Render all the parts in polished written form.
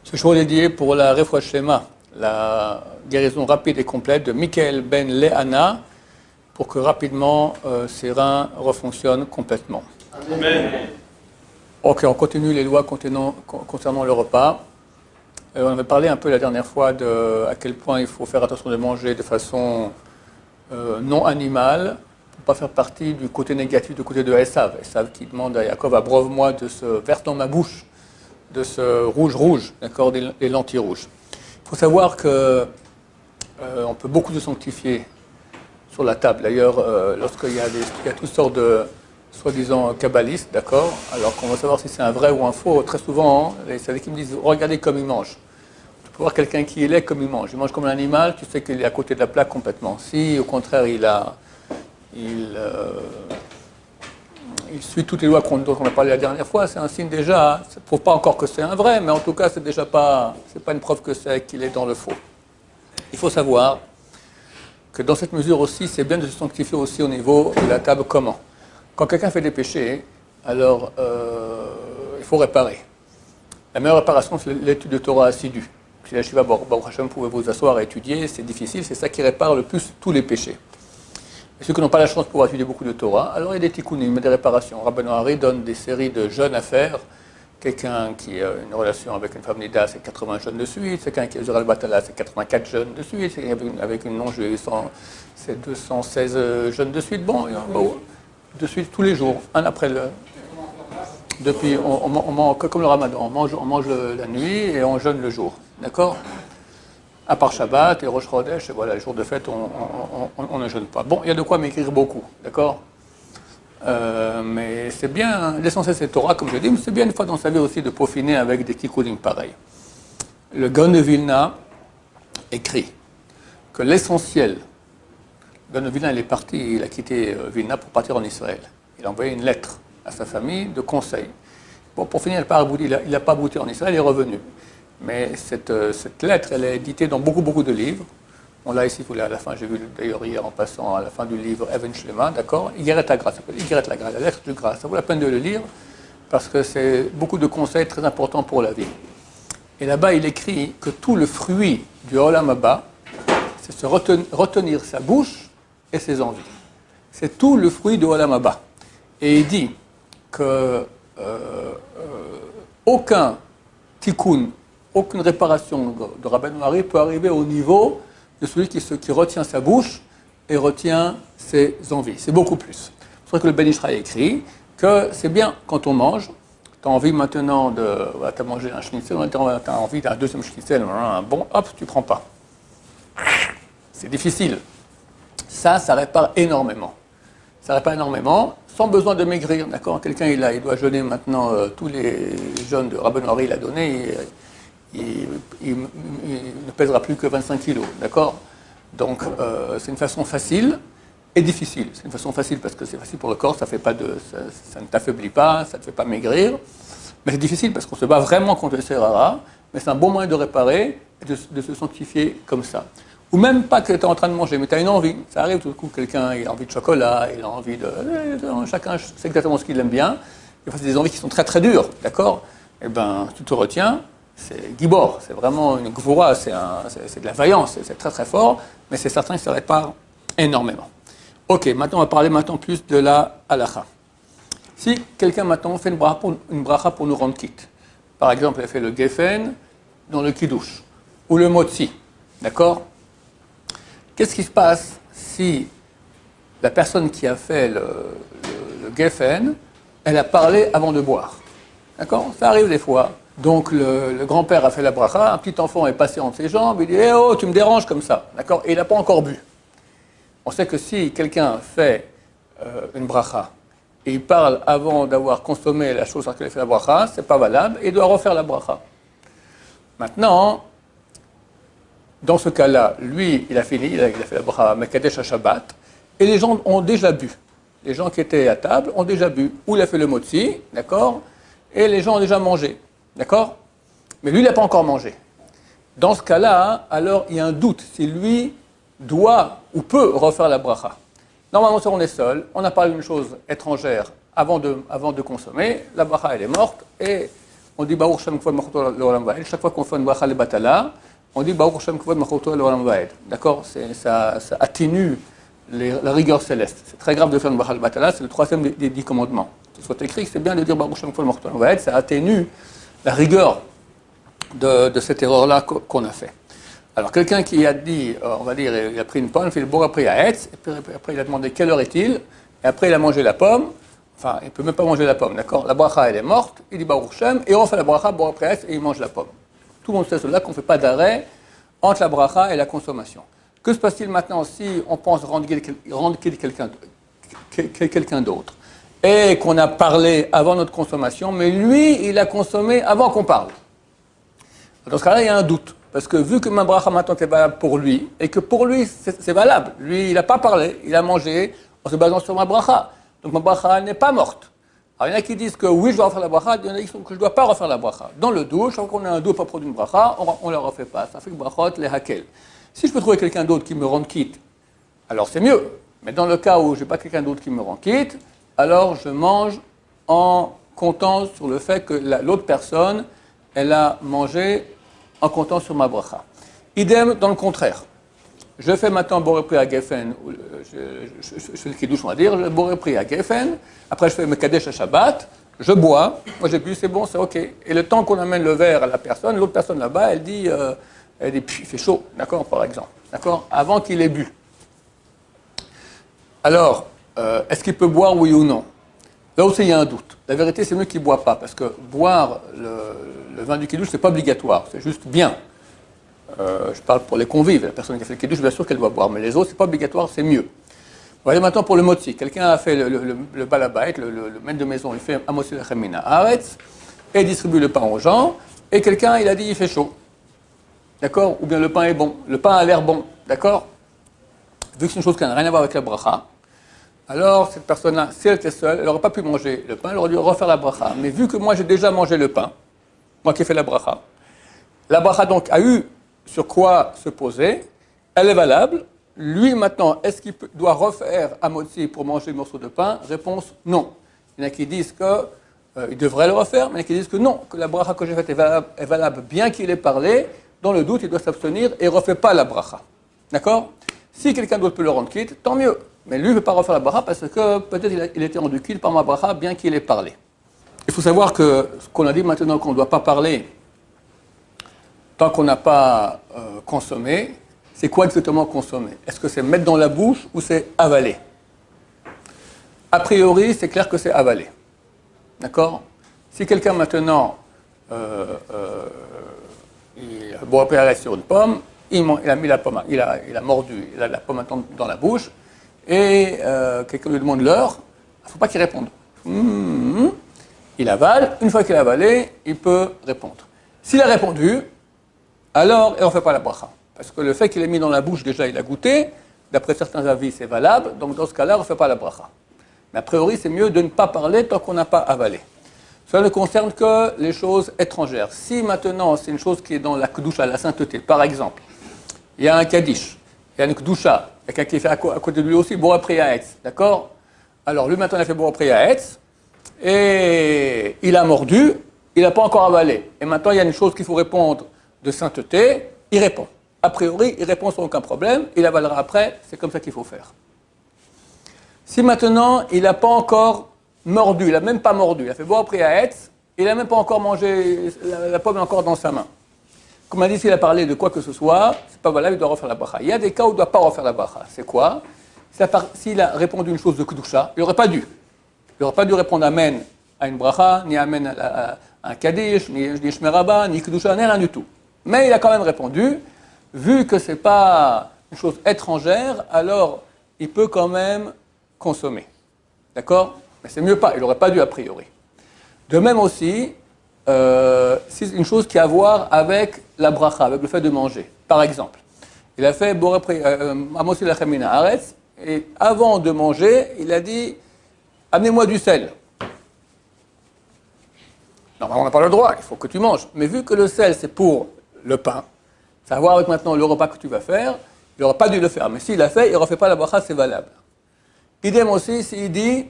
Ce jour est dédié pour la Refoua Shlema, la guérison rapide et complète de Michael Ben Lehana, pour que rapidement ses reins refonctionnent complètement. Amen. Ok, on continue les lois concernant le repas. On avait parlé un peu la dernière fois de à quel point il faut faire attention de manger de façon non animale, pour ne pas faire partie du côté négatif, du côté de Esav. Esav qui demande à Yaakov, abreuve-moi de ce verre dans ma bouche, de ce rouge, d'accord, des lentilles rouges. Il faut savoir que on peut beaucoup se sanctifier sur la table. D'ailleurs, lorsqu'il y a toutes sortes de soi-disant kabbalistes, d'accord, alors qu'on va savoir si c'est un vrai ou un faux, très souvent, les savez qui me disent, regardez comme il mange. Tu peux voir quelqu'un qui est comme il mange. Il mange comme un animal, tu sais qu'il est à côté de la plaque complètement. Si, au contraire, il suit toutes les lois dont on a parlé la dernière fois, c'est un signe déjà, ça ne prouve pas encore que c'est un vrai, mais en tout cas, c'est déjà pas une preuve que c'est qu'il est dans le faux. Il faut savoir que dans cette mesure aussi, c'est bien de se sanctifier aussi au niveau de la table. Comment? Quand quelqu'un fait des péchés, alors il faut réparer. La meilleure réparation, c'est l'étude de Torah assidue. Si la Shiva Baruch Hashem pouvait vous asseoir et étudier, c'est difficile, c'est ça qui répare le plus tous les péchés. Et ceux qui n'ont pas la chance de pouvoir étudier beaucoup de Torah, alors il y a des tikkunim, des réparations. Rabbeinu Hari donne des séries de jeûnes à faire. Quelqu'un qui a une relation avec une femme nida, c'est 80 jeûnes de suite. Quelqu'un qui a Zural Batala, c'est 84 jeûnes de suite. Avec une non-juive, c'est 216 jeûnes de suite. Bon, de suite tous les jours, un après le. Depuis, on mange comme le Ramadan, on mange la nuit et on jeûne le jour, d'accord? À part Shabbat et Rosh Chodesh, et voilà, les jours de fête, on ne jeûne pas. Bon, il y a de quoi m'écrire beaucoup, d'accord? Mais c'est bien, l'essentiel c'est Torah, comme je dis, mais c'est bien une fois dans sa vie aussi de peaufiner avec des tikkunim pareils. Le Gaon de Vilna écrit que l'essentiel, le Gaon de Vilna, il est parti, il a quitté Vilna pour partir en Israël. Il a envoyé une lettre à sa famille de conseil. Bon, pour finir, il n'a pas abouti en Israël, il est revenu. Mais cette lettre, elle est éditée dans beaucoup de livres. On l'a ici, à la fin, j'ai vu d'ailleurs hier en passant à la fin du livre Even Shlema, d'accord? Igeret la grâce, ça s'appelle Igeret la grâce, la lettre de grâce. Ça vaut la peine de le lire parce que c'est beaucoup de conseils très importants pour la vie. Et là-bas, il écrit que tout le fruit du Olam Haba, c'est se retenir sa bouche et ses envies. C'est tout le fruit du Olam Haba. Et il dit que aucun tikkun, aucune réparation de Rabbeinu Hari peut arriver au niveau de celui qui retient sa bouche et retient ses envies. C'est beaucoup plus. C'est pour ça que le Ben Ish Chai écrit que c'est bien quand on mange, tu as envie maintenant tu as mangé un schnitzel, tu as envie d'un deuxième schnitzel, bon, hop, tu ne prends pas. C'est difficile. Ça répare énormément. Ça répare énormément, sans besoin de maigrir, d'accord? Quelqu'un, il doit jeûner maintenant, tous les jeûnes de Rabbeinu Hari, il a donné, il ne pèsera plus que 25 kilos, d'accord? Donc, c'est une façon facile et difficile. C'est une façon facile parce que c'est facile pour le corps, ça ne t'affaiblit pas, ça ne te fait pas maigrir. Mais c'est difficile parce qu'on se bat vraiment contre le Serrara, mais c'est un bon moyen de réparer et de se sanctifier comme ça. Ou même pas que tu es en train de manger, mais tu as une envie. Ça arrive tout d'un coup, quelqu'un il a envie de chocolat, il a envie de. Chacun sait exactement ce qu'il aime bien. Des fois, c'est des envies qui sont très très dures, d'accord? Eh bien, tu te retiens. C'est Gibor, c'est vraiment une gvoura, c'est de la vaillance, c'est très très fort, mais c'est certain que ça répare énormément. Ok, maintenant on va parler plus de la halakha. Si quelqu'un maintenant fait une bracha pour nous rendre quitte, par exemple, elle fait le geffen dans le kiddush, ou le motzi, d'accord? Qu'est-ce qui se passe si la personne qui a fait le geffen, elle a parlé avant de boire? D'accord? Ça arrive des fois. Donc le grand-père a fait la bracha, un petit enfant est passé entre ses jambes, il dit « oh, tu me déranges comme ça », d'accord? Et il n'a pas encore bu. On sait que si quelqu'un fait une bracha et il parle avant d'avoir consommé la chose sur laquelle il fait la bracha, c'est pas valable, et il doit refaire la bracha. Maintenant, dans ce cas-là, lui, il a fini, il a fait la bracha Mekadesh à Shabbat, et les gens ont déjà bu. Les gens qui étaient à table ont déjà bu. Ou il a fait le motzi, d'accord? Et les gens ont déjà mangé. D'accord? Mais lui, il n'a pas encore mangé. Dans ce cas-là, alors, il y a un doute si lui doit ou peut refaire la bracha. Normalement, si on est seul, on a parlé d'une chose étrangère avant de consommer, la bracha elle est morte, et on dit Baruch Shem Kvod Malchuto Leolam Vaed. Chaque fois qu'on fait une bracha le batala, on dit Baruch Shem Kvod Malchuto Leolam Vaed. D'accord? Ça atténue la rigueur céleste. C'est très grave de faire une bracha le batala, c'est le troisième des 10 commandements. Qu'il soit écrit, c'est bien de dire Baruch Shem Kvod Malchuto Leolam Vaed, ça atténue la rigueur de cette erreur-là qu'on a fait. Alors, quelqu'un qui a dit, on va dire, il a pris une pomme, il a fait le bourg après à Hetz, et puis après il a demandé quelle heure est-il, et après il a mangé la pomme, enfin, il ne peut même pas manger la pomme, d'accord? La bracha, elle est morte, il dit Baruch Shem, et on fait la bracha, bourg après Hetz, et il mange la pomme. Tout le monde sait cela, qu'on ne fait pas d'arrêt entre la bracha et la consommation. Que se passe-t-il maintenant si on pense rendre quelqu'un d'autre, et qu'on a parlé avant notre consommation, mais lui, il a consommé avant qu'on parle? Dans ce cas-là, il y a un doute. Parce que vu que ma bracha maintenant est valable pour lui, et que pour lui c'est valable, lui il n'a pas parlé, il a mangé en se basant sur ma bracha. Donc ma bracha n'est pas morte. Alors il y en a qui disent que oui je dois refaire la bracha, il y en a qui disent que je ne dois pas refaire la bracha. Dans le doute, chaque fois qu'on a un doute à propos d'une bracha, on ne la refait pas. Ça fait que brachot les hakel. Si je peux trouver quelqu'un d'autre qui me rende quitte, alors c'est mieux. Mais dans le cas où je n'ai pas quelqu'un d'autre qui me rend quitte, alors je mange en comptant sur le fait que l'autre personne, elle a mangé en comptant sur ma bracha. Idem dans le contraire. Je fais maintenant boré pri à Geffen, je fais le kiddush, on va dire, le boré pri à Geffen, après je fais me kadesh à Shabbat, je bois, moi j'ai bu, c'est bon, c'est ok. Et le temps qu'on amène le verre à la personne, l'autre personne là-bas, elle dit, il fait chaud, d'accord, par exemple, d'accord, avant qu'il ait bu. Alors, est-ce qu'il peut boire, oui ou non? Là aussi, il y a un doute. La vérité, c'est mieux qu'il ne boit pas, parce que boire le vin du kiddush, ce n'est pas obligatoire, c'est juste bien. Je parle pour les convives, la personne qui a fait le kiddush, bien sûr qu'elle doit boire, mais les autres, ce n'est pas obligatoire, c'est mieux. On va aller maintenant pour le motzi. Quelqu'un a fait le balabait, le maître de maison, il fait un motzi lechem min haaretz, et distribue le pain aux gens, et quelqu'un, il a dit, il fait chaud. D'accord? Ou bien le pain est bon, le pain a l'air bon, d'accord? Vu que c'est une chose qui n'a rien à voir avec la bracha, alors, cette personne-là, si elle était seule, elle n'aurait pas pu manger le pain, elle aurait dû refaire la bracha. Mais vu que moi, j'ai déjà mangé le pain, moi qui ai fait la bracha donc a eu sur quoi se poser, elle est valable. Lui, maintenant, est-ce qu'il doit refaire à motzi pour manger le morceau de pain? Réponse, non. Il y en a qui disent qu'il devrait le refaire, mais il y en a qui disent que non, que la bracha que j'ai faite est valable bien qu'il ait parlé. Dans le doute, il doit s'abstenir et ne refait pas la bracha. D'accord? Si quelqu'un d'autre peut le rendre quitte, tant mieux. Mais lui ne veut pas refaire la bracha parce que peut-être il était rendu quitte par ma bracha bien qu'il ait parlé. Il faut savoir que ce qu'on a dit maintenant qu'on ne doit pas parler tant qu'on n'a pas consommé, c'est quoi exactement consommer? Est-ce que c'est mettre dans la bouche ou c'est avaler? A priori, c'est clair que c'est avaler. D'accord? Si quelqu'un maintenant il a boit sur une pomme, il a mis la pomme, il a mordu, il a la pomme maintenant dans la bouche, et quelqu'un lui demande l'heure, il ne faut pas qu'il réponde. Il avale, une fois qu'il a avalé, il peut répondre. S'il a répondu, alors il ne refait pas la bracha. Parce que le fait qu'il ait mis dans la bouche, déjà il a goûté, d'après certains avis c'est valable, donc dans ce cas-là, on ne refait pas la bracha. Mais a priori, c'est mieux de ne pas parler tant qu'on n'a pas avalé. Cela ne concerne que les choses étrangères. Si maintenant c'est une chose qui est dans la kedusha, la sainteté, par exemple, il y a un kaddish, il y a une kedusha, il y a quelqu'un qui fait à côté de lui aussi, boré pri à Hetz, d'accord? Alors lui maintenant il a fait boré pri à Hetz, et il a mordu, il n'a pas encore avalé. Et maintenant il y a une chose qu'il faut répondre de sainteté, il répond. A priori, il répond sans aucun problème, il avalera après, c'est comme ça qu'il faut faire. Si maintenant il n'a pas encore mordu, il n'a même pas mordu, il a fait boré pri à Hetz, il n'a même pas encore mangé, la pomme est encore dans sa main. Comme on a dit, s'il a parlé de quoi que ce soit, c'est pas valable, il doit refaire la bracha. Il y a des cas où il ne doit pas refaire la bracha. C'est quoi? S'il a répondu une chose de kedusha, il n'aurait pas dû. Il n'aurait pas dû répondre amen à une bracha, ni amen à un kaddish, ni shmeraba, ni kedusha, ni rien du tout. Mais il a quand même répondu, vu que ce n'est pas une chose étrangère, alors il peut quand même consommer. D'accord? Mais c'est mieux pas, il n'aurait pas dû a priori. De même aussi, c'est une chose qui a à voir avec la bracha, avec le fait de manger. Par exemple, il a fait Amotzi lechem min haaretz, et avant de manger, il a dit amenez-moi du sel. Normalement, on n'a pas le droit, il faut que tu manges. Mais vu que le sel, c'est pour le pain, ça a à voir avec maintenant le repas que tu vas faire, il n'aurait pas dû le faire. Mais s'il l'a fait, il ne refait pas la bracha, c'est valable. Idem aussi s'il dit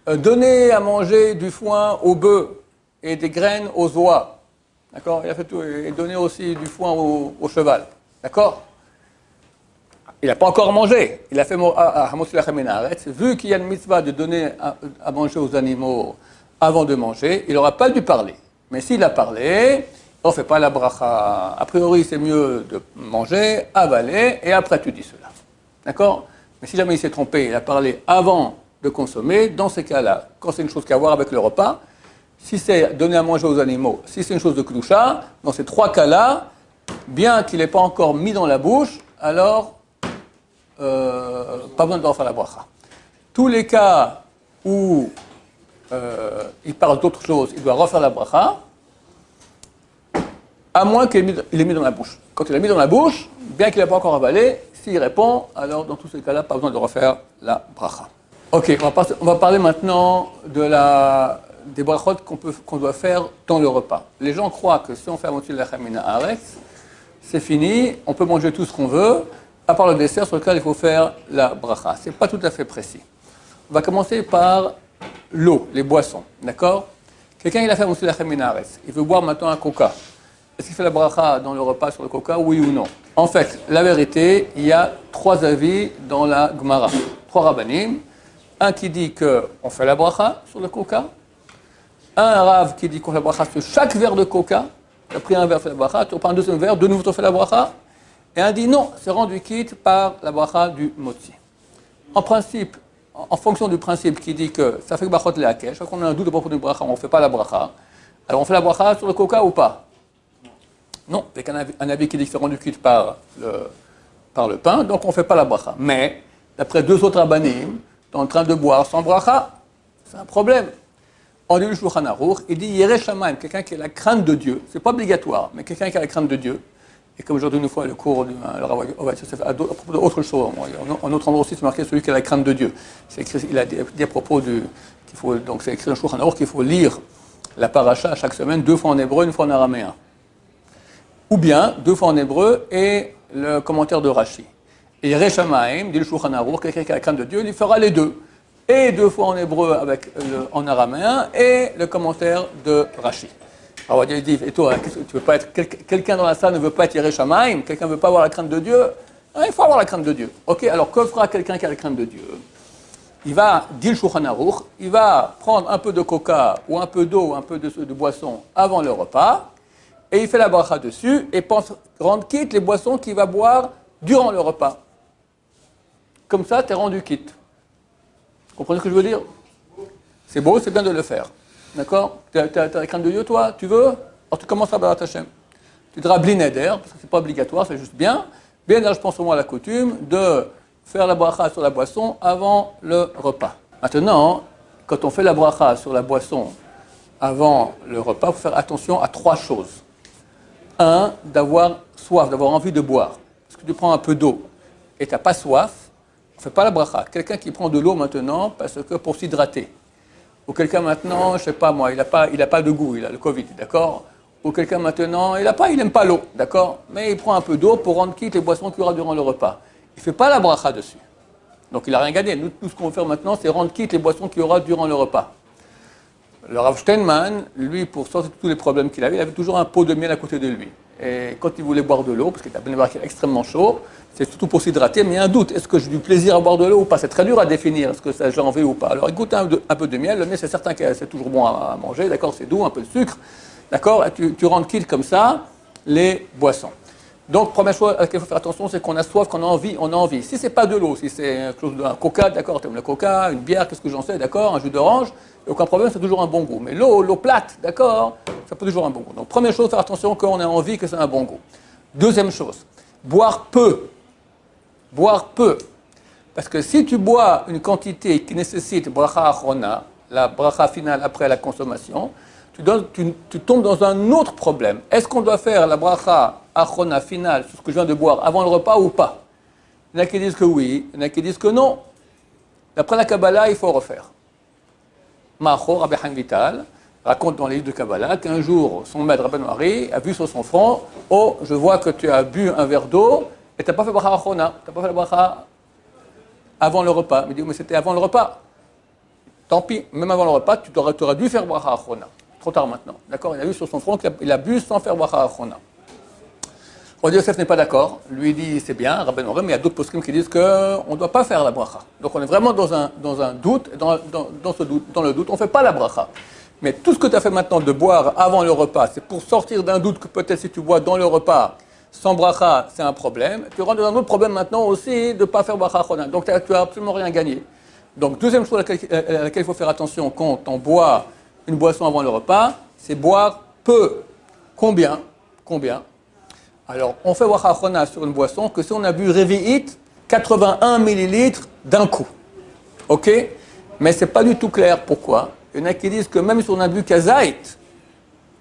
donnez à manger du foin aux bœufs et des graines aux oies. D'accord? Il a fait tout. Et donner aussi du foin au cheval. D'accord? Il n'a pas encore mangé. Il a fait vu qu'il y a une mitzvah de donner à manger aux animaux avant de manger, il n'aura pas dû parler. Mais s'il a parlé, on ne fait pas la bracha. A priori, c'est mieux de manger, avaler, et après tu dis cela. D'accord? Mais si jamais il s'est trompé, il a parlé avant de consommer, dans ces cas-là, quand c'est une chose qui a à voir avec le repas, si c'est donner à manger aux animaux, si c'est une chose de kdusha, dans ces trois cas-là, bien qu'il n'ait pas encore mis dans la bouche, alors pas besoin de refaire la bracha. Tous les cas où il parle d'autre chose, il doit refaire la bracha, à moins qu'il l'ait mis dans la bouche. Quand il l'a mis dans la bouche, bien qu'il n'ait pas encore avalé, s'il répond, alors dans tous ces cas-là, pas besoin de refaire la bracha. Ok, on va parler maintenant des brachot qu'on doit faire dans le repas. Les gens croient que si on fait Motzil Lechem Min Haaretz, c'est fini, on peut manger tout ce qu'on veut, à part le dessert sur lequel il faut faire la bracha. Ce n'est pas tout à fait précis. On va commencer par l'eau, les boissons, d'accord? Quelqu'un il a fait Motzil Lechem Min Haaretz, il veut boire maintenant un coca. Est-ce qu'il fait la bracha dans le repas sur le coca, oui ou non? En fait, la vérité, il y a trois avis dans la Gemara. Trois rabbanim. Un qui dit qu'on fait la bracha sur le coca. Un rav qui dit qu'on fait la bracha sur chaque verre de coca. Tu as pris un verre, fait la bracha. Tu reprends un deuxième verre, de nouveau tu fais la bracha. Et un dit non, c'est rendu quitte par la bracha du motzi. En principe, en fonction du principe qui dit que ça fait que brachot le'akesh, quand on a un doute à propos du bracha, on ne fait pas la bracha. Alors on fait la bracha sur le coca ou pas? Non, avec un avis qui dit que c'est rendu quitte par le pain, donc on ne fait pas la bracha. Mais, d'après deux autres rabbanim, en train de boire sans bracha, c'est un problème. On dit le Shulchan Aruch, il dit Yereh Shamayim, quelqu'un qui a la crainte de Dieu, c'est pas obligatoire, mais quelqu'un qui a la crainte de Dieu. Et comme aujourd'hui, une fois, le cours du à propos d'autre chose, en autre endroit aussi, c'est marqué celui qui a la crainte de Dieu. C'est écrit, il a dit à propos qu'il faut, donc c'est écrit dans le Shulchan Aruch qu'il faut lire la paracha chaque semaine, 2 fois en hébreu, 1 fois en araméen. Ou bien 2 fois en hébreu et le commentaire de Rashi. Et Yereh Shamayim, dit le Shulchan Aruch, quelqu'un qui a la crainte de Dieu, il fera les deux. Et 2 fois en hébreu en araméen et le commentaire de Rashi. Alors on va dire, et toi, tu veux pas être, quelqu'un dans la salle ne veut pas être Yereh Shamayim, quelqu'un ne veut pas avoir la crainte de Dieu, il faut avoir la crainte de Dieu. Ok, alors que fera quelqu'un qui a la crainte de Dieu? Il va, dit le Shulchan Aruch, il va prendre un peu de coca ou un peu d'eau ou un peu de boisson avant le repas, et il fait la bracha dessus et pense rendre quitte les boissons qu'il va boire durant le repas. Comme ça, tu es rendu quitte. Vous comprenez ce que je veux dire? C'est beau, c'est bien de le faire. D'accord? Tu as la crainte de Dieu, toi? Tu veux? Alors tu commences à Barat Hashem. Tu diras Bli Neder, parce que ce n'est pas obligatoire, c'est juste bien. Bien, je pense au moins à la coutume de faire la bracha sur la boisson avant le repas. Maintenant, quand on fait la bracha sur la boisson avant le repas, il faut faire attention à 3 choses. 1, d'avoir soif, d'avoir envie de boire. Parce que tu prends un peu d'eau et tu n'as pas soif, on ne fait pas la bracha. Quelqu'un qui prend de l'eau maintenant parce que pour s'hydrater. Ou quelqu'un maintenant, je ne sais pas moi, il n'a pas de goût, il a le Covid, d'accord? Ou quelqu'un maintenant, il n'aime pas l'eau, d'accord? Mais il prend un peu d'eau pour rendre quitte les boissons qu'il y aura durant le repas. Il ne fait pas la bracha dessus. Donc il n'a rien gagné. Nous, tout ce qu'on veut faire maintenant, c'est rendre quitte les boissons qu'il y aura durant le repas. Le Rav Steinman, lui, pour sortir de tous les problèmes qu'il avait, il avait toujours un pot de miel à côté de lui. Et quand il voulait boire de l'eau, parce qu'il était extrêmement chaud, c'est surtout pour s'hydrater, mais il y a un doute. Est-ce que j'ai du plaisir à boire de l'eau ou pas? C'est très dur à définir, est-ce que ça j'ai envie ou pas. Alors il goûte un peu de miel, le miel c'est certain que c'est toujours bon à manger, d'accord, c'est doux, un peu de sucre, d'accord, et tu rends quitte comme ça les boissons. Donc, première chose à laquelle il faut faire attention, c'est qu'on a soif, qu'on a envie, on a envie. Si c'est pas de l'eau, si c'est un coca, d'accord, tu aimes le coca, une bière, qu'est-ce que j'en sais, d'accord, un jus d'orange, aucun problème, c'est toujours un bon goût. Mais l'eau plate, d'accord, ça peut toujours un bon goût. Donc, première chose, faire attention qu'on a envie, que c'est un bon goût. Deuxième chose, boire peu. Boire peu. Parce que si tu bois une quantité qui nécessite bracha achrona, la bracha finale après la consommation, tu tombes dans un autre problème. Est-ce qu'on doit faire la bracha achrona finale sur ce que je viens de boire avant le repas ou pas? Il y en a qui disent que oui, il y en a qui disent que non. D'après la Kabbalah, il faut refaire. Macho, Rabbi Chaim Vital, raconte dans les livres de Kabbalah qu'un jour, son maître Rabbi Noari a vu sur son front « Oh, je vois que tu as bu un verre d'eau et tu n'as pas fait bracha achrona, tu n'as pas fait la bracha avant le repas. Il me dit, mais c'était avant le repas. Tant pis, même avant le repas, tu aurais dû faire bracha achrona. Trop tard maintenant. D'accord? Il a vu sur son front qu'il a bu sans faire bracha achrona. Rabbi Yosef n'est pas d'accord. Lui dit, c'est bien, Rabbeinu Orem, mais il y a d'autres poskim qui disent qu'on ne doit pas faire la bracha. Donc on est vraiment dans un doute, dans le doute, on ne fait pas la bracha. Mais tout ce que tu as fait maintenant de boire avant le repas, c'est pour sortir d'un doute que peut-être si tu bois dans le repas, sans bracha, c'est un problème. Tu rentres dans un autre problème maintenant aussi de ne pas faire bracha achrona. Donc tu n'as absolument rien gagné. Donc deuxième chose à laquelle il faut faire attention quand on boit une boisson avant le repas, c'est boire peu. Combien? Alors, on fait bracha achrona sur une boisson que si on a bu Revi'it, 81 millilitres d'un coup. Ok? Mais ce n'est pas du tout clair. Pourquoi? Il y en a qui disent que même si on a bu Kazait,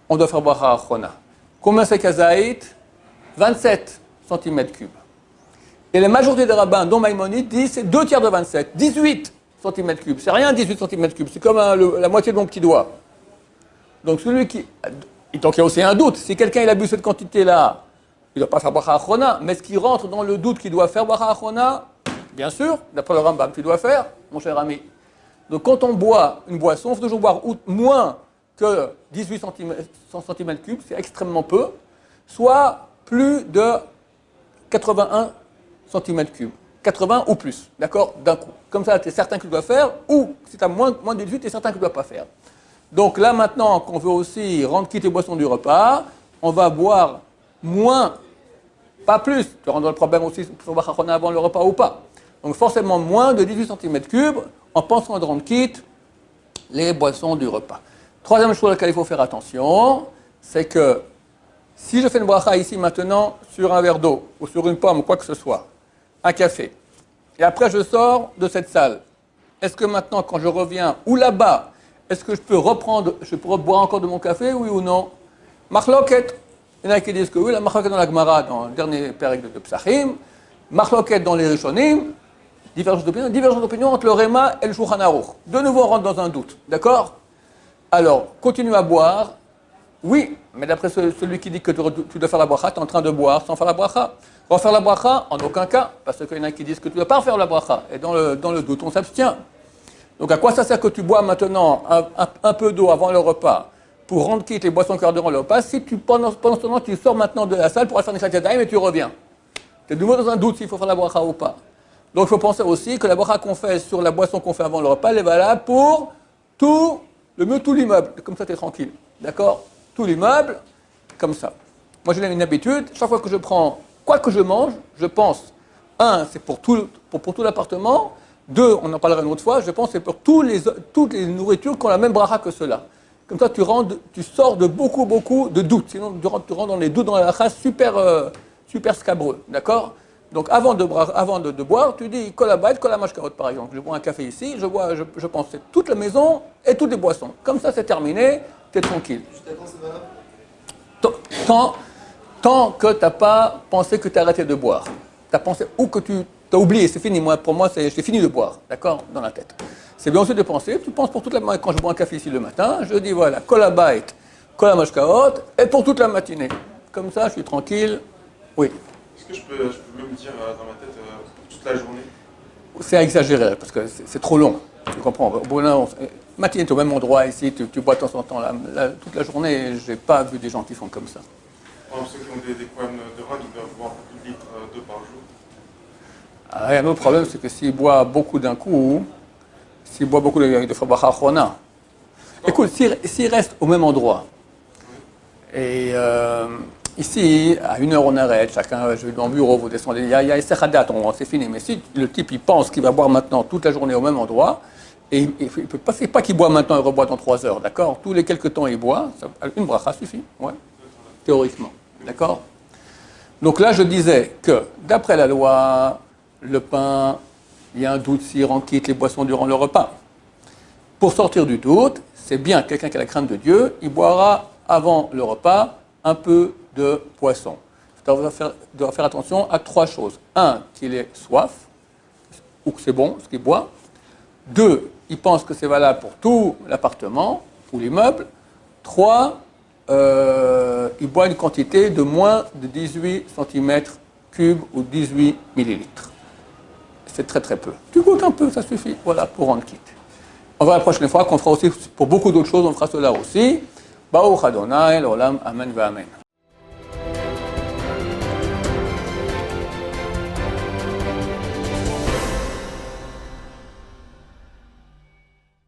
on doit faire bracha achrona. Combien c'est Kazait? 27 cm3. Et la majorité des rabbins, dont Maïmonide, disent c'est 2 tiers de 27, 18 cm3. C'est rien 18 cm3, c'est comme la moitié de mon petit doigt. Donc celui qui... Donc il y a aussi un doute. Si quelqu'un il a bu cette quantité-là, il ne doit pas faire bracha achrona, mais ce qui rentre dans le doute qu'il doit faire bracha achrona, bien sûr, d'après le Rambam, tu dois faire, mon cher ami. Donc quand on boit une boisson, il faut toujours boire moins que 18 cm3, c'est extrêmement peu, soit plus de 81 cm3. 80 ou plus, d'accord, d'un coup. Comme ça, tu es certain que tu dois faire, ou si tu as moins de 18, tu es certain que tu ne dois pas faire. Donc là, maintenant, qu'on veut aussi rendre quitte les boissons du repas, on va boire moins, pas plus. Tu rentres dans le problème aussi pour boire avant le repas ou pas. Donc forcément moins de 18 cm3 en pensant de rendre quitte les boissons du repas. Troisième chose à laquelle il faut faire attention, c'est que si je fais une bracha ici maintenant sur un verre d'eau, ou sur une pomme, ou quoi que ce soit, un café, et après je sors de cette salle, est-ce que maintenant quand je reviens, ou là-bas, est-ce que je peux boire encore de mon café, oui ou non? Machloket, il y en a qui disent que oui, la machloket dans la Gemara, dans le dernier période de Psachim, machloket dans les Rishonim, divergence d'opinion entre le Réma et le Shulchan Aruch. De nouveau, on rentre dans un doute, d'accord? Alors, continue à boire, oui, mais d'après celui qui dit que tu dois faire la bracha, tu es en train de boire sans faire la bracha. Refaire la bracha, en aucun cas, parce qu'il y en a qui disent que tu ne dois pas faire la bracha, et dans le doute, on s'abstient. Donc à quoi ça sert que tu bois maintenant un peu d'eau avant le repas pour rendre quitte les boissons qui durant le repas si pendant ce temps tu sors maintenant de la salle pour aller faire des chatiadaïm et tu reviens? Tu es de nouveau dans un doute s'il faut faire la bracha ou pas. Donc il faut penser aussi que la bracha qu'on fait sur la boisson qu'on fait avant le repas, elle est valable pour tout l'immeuble. Comme ça tu es tranquille. D'accord? Tout l'immeuble, comme ça. Moi j'ai une habitude, chaque fois que je prends quoi que je mange, je pense, c'est pour tout l'appartement. 2, on en parlera une autre fois, je pense que c'est pour toutes les nourritures qui ont la même bracha que cela. Comme ça, tu sors de beaucoup de doutes. Sinon, tu rentres dans les doutes dans la race super scabreux. D'accord? Donc, avant de boire, tu dis kol habayit, kol hamashkaot, par exemple. Je bois un café ici, je pense c'est toute la maison et toutes les boissons. Comme ça, c'est terminé, tu es tranquille. Juste avant, c'est valable? Tant que tu n'as pas pensé que tu as arrêté de boire. Tu as pensé, ou que tu as oublié, c'est fini. Pour moi, j'ai fini de boire, d'accord, dans la tête. C'est bien aussi de penser, tu penses pour toute la matinée. Quand je bois un café ici le matin, je dis voilà, kol habayit, kol hamashkaot, et pour toute la matinée. Comme ça, je suis tranquille. Oui. Est-ce que je peux même dire dans ma tête toute la journée? C'est exagéré, parce que c'est trop long. Tu comprends? Matinée, tu es au même endroit ici, tu bois de temps en temps. Toute la journée, je n'ai pas vu des gens qui font comme ça. Ceux qui ont des problèmes de rein, ils doivent boire beaucoup de litres d'eau par jour. Un autre problème, c'est que s'il boit beaucoup d'un coup, il faut bracha achrona. Écoute, s'il reste au même endroit, et ici, à 1h on arrête, chacun, je vais dans le bureau, vous descendez, il y a Seradat, c'est fini. Mais si le type, il pense qu'il va boire maintenant toute la journée au même endroit, et il ne peut pas, c'est pas qu'il boit maintenant et reboit dans 3 heures, d'accord? Tous les quelques temps, il boit, une bracha suffit, ouais, théoriquement, d'accord? Donc là, je disais que, d'après la loi, le pain, il y a un doute s'il rend quitte les boissons durant le repas. Pour sortir du doute, c'est bien quelqu'un qui a la crainte de Dieu, il boira avant le repas un peu de poisson. Il doit faire attention à 3 choses. 1, qu'il ait soif, ou que c'est bon ce qu'il boit. 2, il pense que c'est valable pour tout l'appartement ou l'immeuble. 3, il boit une quantité de moins de 18 cm3 ou 18 millilitres. c'est très très peu. Tu goûtes un peu, ça suffit, voilà, pour rendre quitte. On va la prochaine fois qu'on fera aussi, pour beaucoup d'autres choses, on fera cela aussi. Baruch Adonai, l'olam, amen, va amen.